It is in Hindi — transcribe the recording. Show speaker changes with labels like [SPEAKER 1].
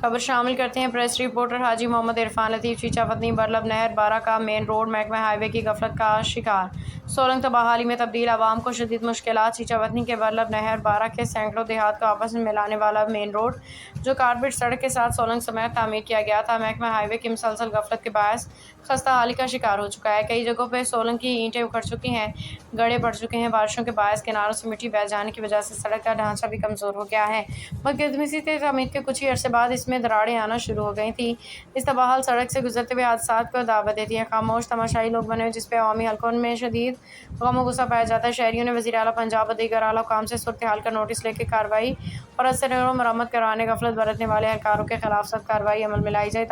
[SPEAKER 1] खबर शामिल करते हैं प्रेस रिपोर्टर हाजी मोहम्मद इरफान लतीफ़ चीचावतनी बरलब नहर बारा का मेन रोड महकमा हाईवे की गफलत का शिकार। सोलंग तबाहाली में तब्दील आवाम को शदीद मुश्किलात। चीचावतनी के बरलब नहर बारा के सैकड़ों देहात को आपस में मिलाने वाला मेन रोड जो कारपेट सड़क के साथ सोलंग समेत तामीर किया गया था, महकमा हाईवे की मुसलसल गफलत के बायस खस्ता हाली का शिकार हो चुका है। कई जगहों पर सोलंग की ईंटें उखड़ चुकी हैं, गड्ढे पड़ चुके हैं। बारिशों के बायस किनारों से मिट्टी बह जाने की वजह से सड़क का ढांचा भी कमज़ोर हो गया है। बदकिस्मती से तामीर के कुछ ही अरसे बाद इसमें दरारें आना शुरू हो गई थी। इस तबाहल सड़क से गुजरते हुए हादसात को दावत देती है। खामोश तमाशाई लोग बने हुए जिस पे अवामी हलकों में शदीद गम गुस्सा पाया जाता है। शहरियों ने वज़ीर आला पंजाब और दीगर आला हुकाम से सूरत हाल का नोटिस लेकर कार्रवाई और असर मरम्मत करवाने गफलत बरतने वाले एहलकारों के खिलाफ सख्त कार्रवाई अमल में लाई जाए।